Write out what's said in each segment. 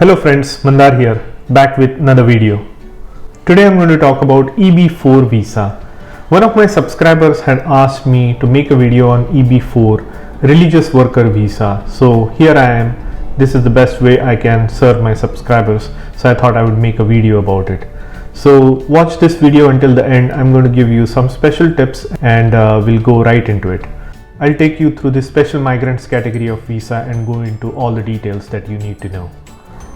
Hello friends, Mandar here, back with another video. Today I'm going to talk about EB4 visa. One of my subscribers had asked me to make a video on EB4 religious worker visa. So here I am. This is the best way I can serve my subscribers. So I thought I would make a video about it. So watch this video until the end. I'm going to give you some special tips and we'll go right into it. I'll take you through the special migrants category of visa and go into all the details that you need to know.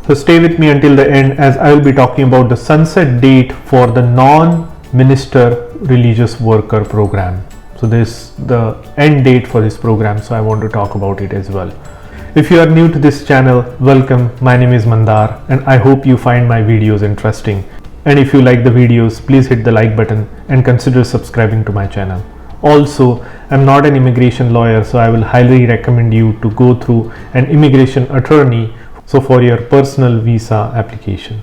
So stay with me until the end as I will be talking about the sunset date for the non-minister religious worker program. So this is the end date for this program, so I want to talk about it as well. If you are new to this channel, welcome. My name is Mandar and I hope you find my videos interesting. And if you like the videos, please hit the like button and consider subscribing to my channel. Also, I'm not an immigration lawyer, so I will highly recommend you to go through an immigration attorney for your personal visa application.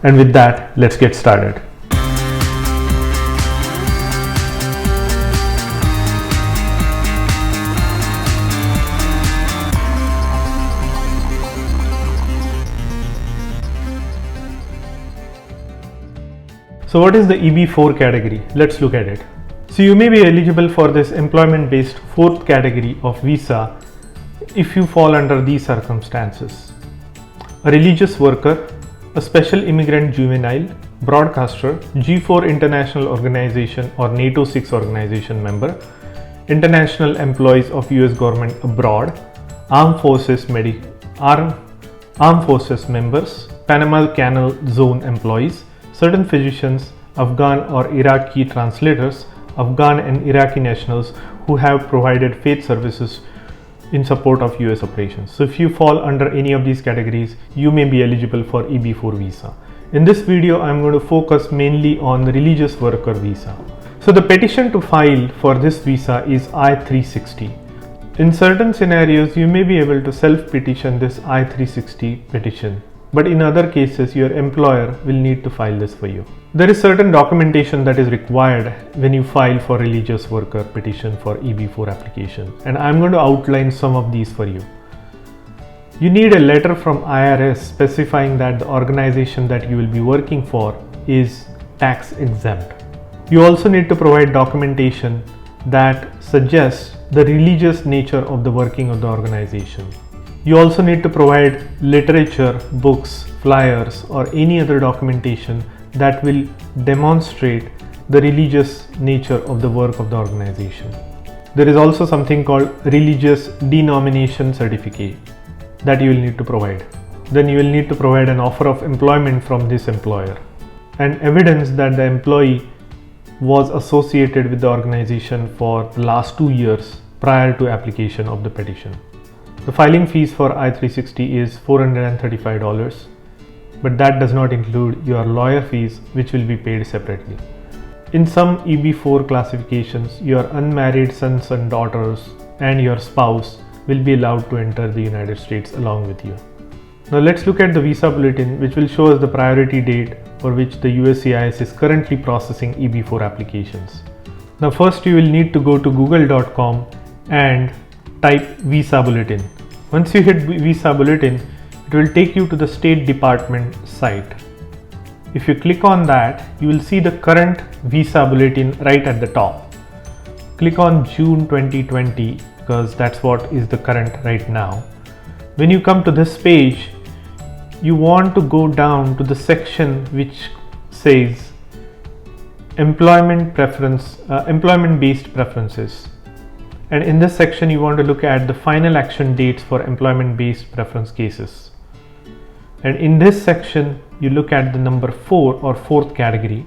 And with that, let's get started. So what is the EB4 category? Let's look at it. So you may be eligible for this employment-based fourth category of visa if you fall under these circumstances: a religious worker, a special immigrant juvenile, broadcaster, G4 international organization or NATO 6 organization member, international employees of US government abroad, armed forces members, Panama Canal Zone employees, certain physicians, Afghan or Iraqi translators, Afghan and Iraqi nationals who have provided faith services in support of US operations. So if you fall under any of these categories, you may be eligible for EB4 visa. In this video, I'm going to focus mainly on the religious worker visa. So the petition to file for this visa is I-360. In certain scenarios, you may be able to self-petition this I-360 petition, but in other cases, your employer will need to file this for you. There is certain documentation that is required when you file for religious worker petition for EB4 application, and I'm going to outline some of these for you. You need a letter from IRS specifying that the organization that you will be working for is tax exempt. You also need to provide documentation that suggests the religious nature of the working of the organization. You also need to provide literature, books, flyers, or any other documentation that will demonstrate the religious nature of the work of the organization. There is also something called religious denomination certificate that you will need to provide. Then you will need to provide an offer of employment from this employer and evidence that the employee was associated with the organization for the last 2 years prior to application of the petition. The filing fees for I-360 is $435. But that does not include your lawyer fees, which will be paid separately. In some EB4 classifications, your unmarried sons and daughters and your spouse will be allowed to enter the United States along with you. Now let's look at the visa bulletin, which will show us the priority date for which the USCIS is currently processing EB4 applications. Now first you will need to go to google.com and type visa bulletin. Once you hit visa bulletin, it will take you to the State Department site. If you click on that, you will see the current visa bulletin right at the top. Click on June 2020 because that's what is the current right now. When you come to this page, you want to go down to the section which says employment-based preferences. And in this section, you want to look at the final action dates for employment-based preference cases. And in this section, you look at the number 4 or fourth category.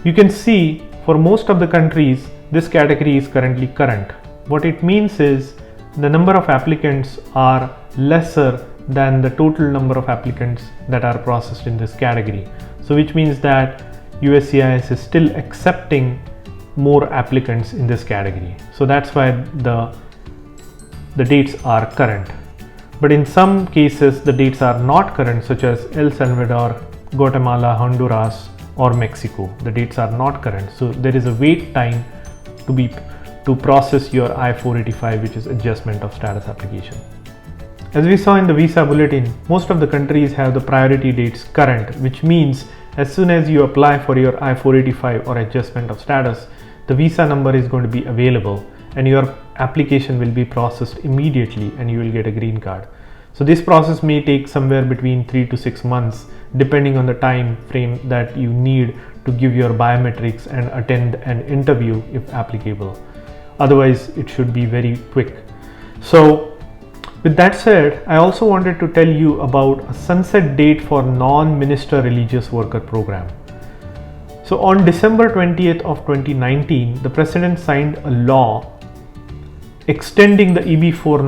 You can see for most of the countries, this category is currently current. What it means is the number of applicants are lesser than the total number of applicants that are processed in this category. So which means that USCIS is still accepting more applicants in this category. So that's why the dates are current. But in some cases, the dates are not current, such as El Salvador, Guatemala, Honduras, or Mexico. The dates are not current. So there is a wait time to process your I-485, which is adjustment of status application. As we saw in the visa bulletin, most of the countries have the priority dates current, which means as soon as you apply for your I-485 or adjustment of status, the visa number is going to be available and your application will be processed immediately and you will get a green card. So this process may take somewhere between 3 to 6 months depending on the time frame that you need to give your biometrics and attend an interview if applicable. Otherwise, it should be very quick. So with that said, I also wanted to tell you about a sunset date for non-minister religious worker program. So on December 20th of 2019, the President signed a law extending the EB-4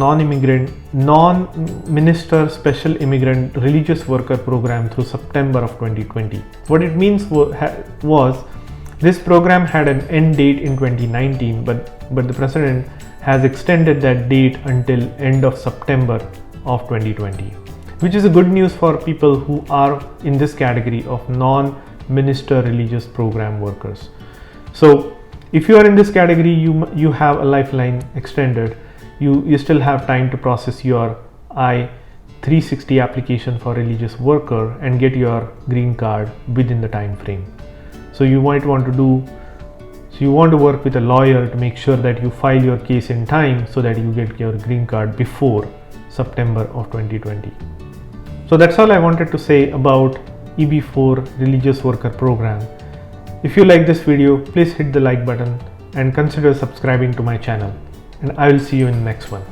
non-minister special immigrant religious worker program through September of 2020. What it means was this program had an end date in 2019, but the President has extended that date until end of September of 2020, which is a good news for people who are in this category of non-minister religious program workers. So if you are in this category, you have a lifeline extended. You still have time to process your I-360 application for religious worker and get your green card within the time frame. So you might want to work with a lawyer to make sure that you file your case in time so that you get your green card before September of 2020. So that's all I wanted to say about EB-4 religious worker program. If you like this video, please hit the like button and consider subscribing to my channel, and I will see you in the next one.